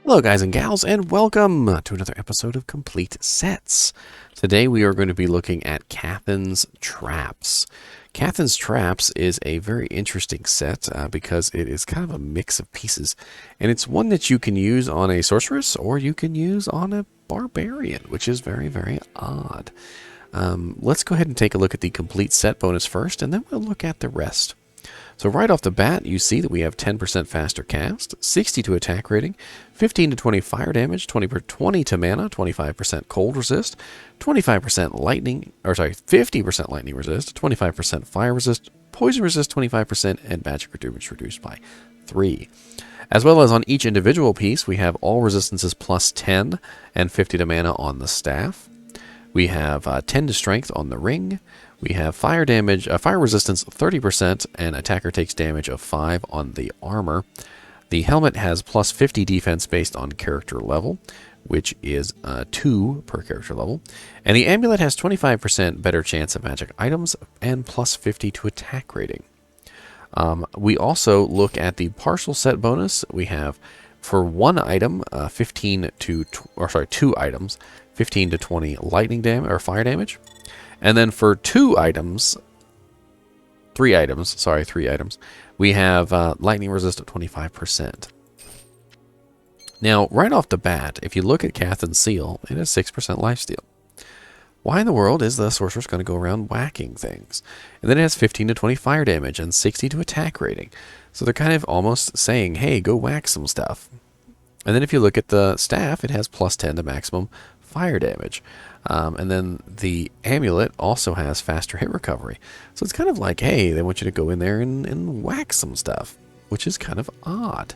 Hello guys and gals, and welcome to another episode of Complete Sets. Today we are going to be looking at Cathan's Traps. Cathan's Traps is a very interesting set because it is kind of a mix of pieces, and it's one that you can use on a sorceress or you can use on a barbarian, which is very, very odd. Let's go ahead and take a look at the complete set bonus first, and then we'll look at the rest. So right off the bat, you see that we have 10% faster cast, 60 to attack rating, 15 to 20 fire damage, 20 to mana, 25% cold resist, 25% lightning, or sorry, 50% lightning resist, 25% fire resist, poison resist 25%, and magic damage reduced by 3. As well as on each individual piece, we have all resistances plus 10 and 50 to mana on the staff. We have 10 to strength on the ring. We have fire damage, fire resistance 30%, and attacker takes damage of 5 on the armor. The helmet has plus 50 defense based on character level, which is 2 per character level. And the amulet has 25% better chance of magic items and plus 50 to attack rating. We also look at the partial set bonus. We have for one item, 2 items, 15 to 20 lightning damage or fire damage. And then for 3 items, we have lightning resist of 25%. Now, right off the bat, if you look at Cathan's seal, it has 6% lifesteal. Why in the world is the sorceress going to go around whacking things? And then it has 15 to 20 fire damage and 60 to attack rating. So they're kind of almost saying, hey, go whack some stuff. And then if you look at the staff, it has plus 10 to maximum fire damage. And then the amulet also has faster hit recovery. So it's kind of like, hey, they want you to go in there and whack some stuff, which is kind of odd.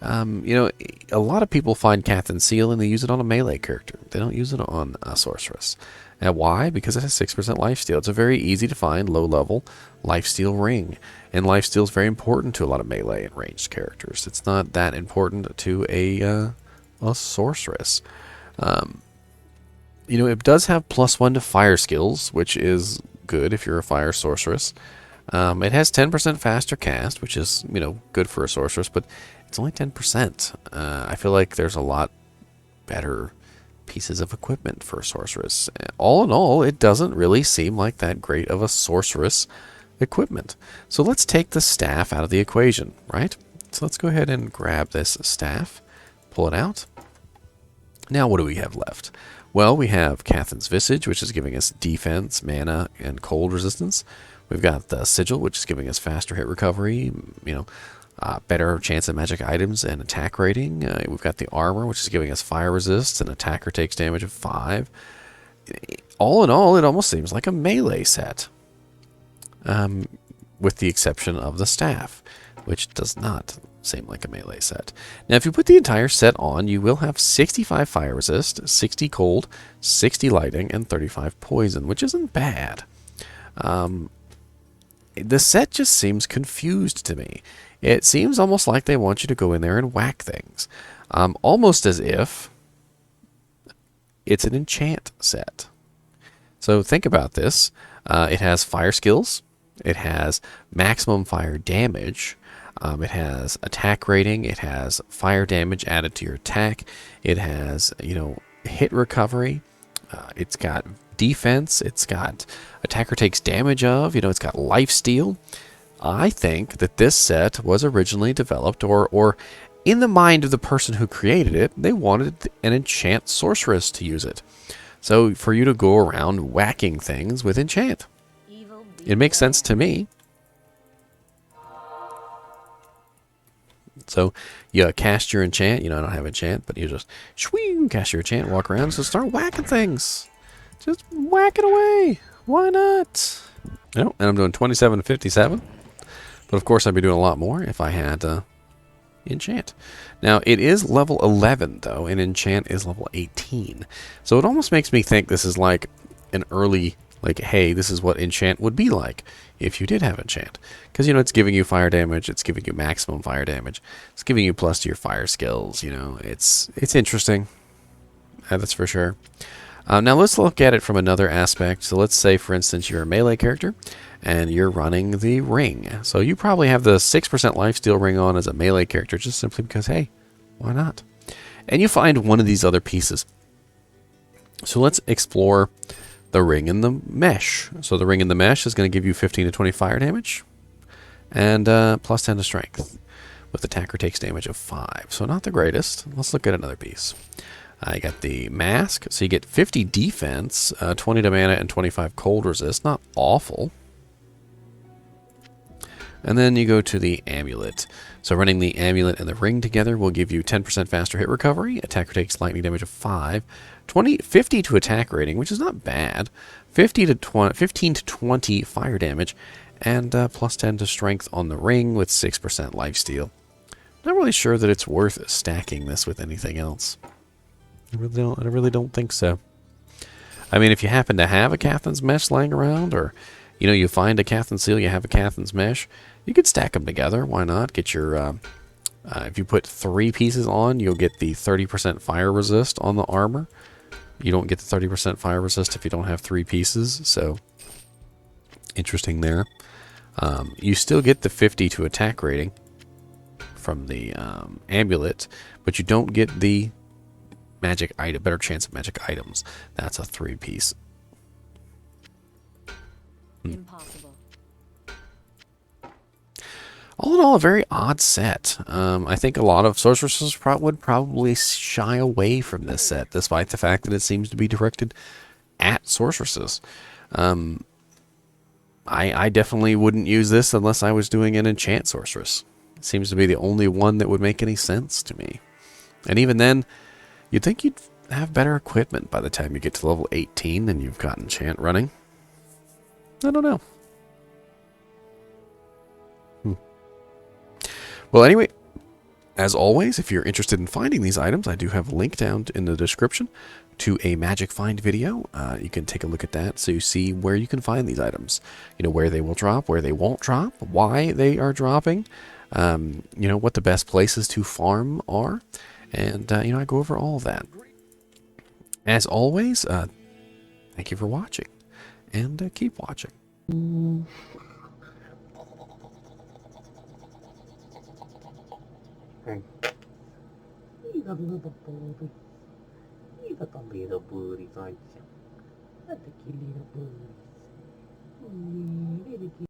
You know, a lot of people find Cathan's seal and they use it on a melee character. They don't use it on a sorceress. And why? Because it has 6% lifesteal. It's a very easy to find, low-level lifesteal ring. And lifesteal is very important to a lot of melee and ranged characters. It's not that important to a sorceress. You know, it does have +1 to fire skills, which is good if you're a fire sorceress. It has 10% faster cast, which is, you know, good for a sorceress, but it's only 10%. I feel like there's a lot better pieces of equipment for a sorceress. All in all, it doesn't really seem like that great of a sorceress equipment. So let's take the staff out of the equation, right? So let's go ahead and grab this staff, pull it out. Now what do we have left? Well, we have Cathan's Visage, which is giving us defense, mana, and cold resistance. We've got the Sigil, which is giving us faster hit recovery, you know, better chance of magic items and attack rating. We've got the armor, which is giving us fire resist, and attacker takes damage of 5. All in all, it almost seems like a melee set, with the exception of the staff, which does not seem like a melee set. Now, if you put the entire set on, you will have 65 fire resist, 60 cold, 60 lightning, and 35 poison, which isn't bad. The set just seems confused to me. It seems almost like they want you to go in there and whack things. Almost as if it's an enchant set. So think about this. It has fire skills. It has maximum fire damage. It has attack rating. It has fire damage added to your attack. It has, you know, hit recovery. It's got defense. It's got attacker takes damage of. You know, it's got lifesteal. I think that this set was originally developed, or in the mind of the person who created it, they wanted an enchant sorceress to use it. So for you to go around whacking things with enchant. It makes sense to me. So you cast your enchant. You know, I don't have enchant, but you just swing, cast your enchant, walk around, so start whacking things. Just whack it away. Why not? Oh, and I'm doing 27 to 57. But of course, I'd be doing a lot more if I had enchant. Now, it is level 11, though, and enchant is level 18. So it almost makes me think this is like an early, like, hey, this is what enchant would be like if you did have enchant. Because, you know, it's giving you fire damage. It's giving you maximum fire damage. It's giving you plus to your fire skills. You know, it's interesting. That's for sure. Now, let's look at it from another aspect. So let's say, for instance, you're a melee character, and you're running the ring. So you probably have the 6% lifesteal ring on as a melee character, just simply because, hey, why not? and you find one of these other pieces. So let's explore the ring and the mesh. So the ring and the mesh is going to give you 15 to 20 fire damage and plus 10 to strength with attacker takes damage of 5. So not the greatest. Let's look at another piece. I got the mask. So you get 50 defense, 20 to mana, and 25 cold resist. Not awful. And then you go to the amulet. So running the amulet and the ring together will give you 10% faster hit recovery. Attacker takes lightning damage of 5. 50 to attack rating, which is not bad. 15 to 20 fire damage. And plus 10 to strength on the ring with 6% lifesteal. Not really sure that it's worth stacking this with anything else. I really don't think so. I mean, if you happen to have a Cathan's mesh laying around, or you find a Cathan seal, you have a Cathan's mesh, you could stack them together. Why not? Get your if you put 3 pieces on, you'll get the 30% fire resist on the armor. You don't get the 30% fire resist if you don't have 3 pieces. So interesting there. You still get the 50 to attack rating from the amulet, but you don't get the magic item, better chance of magic items. That's a 3-piece. Impossible. All in all, a very odd set. I think a lot of sorceresses would probably shy away from this set, despite the fact that it seems to be directed at sorceresses. I definitely wouldn't use this unless I was doing an enchant sorceress. It seems to be the only one that would make any sense to me. And even then, you'd think you'd have better equipment by the time you get to level 18 and you've got enchant running. I don't know. Well, anyway, as always, if you're interested in finding these items, I do have a link down in the description to a magic find video. You can take a look at that so you see where you can find these items. Where they will drop, where they won't drop, why they are dropping, what the best places to farm are. And, I go over all of that. As always, thank you for watching, and keep watching. He's a little booty. He's a little booty, aren't you? That's a cute little booty. Little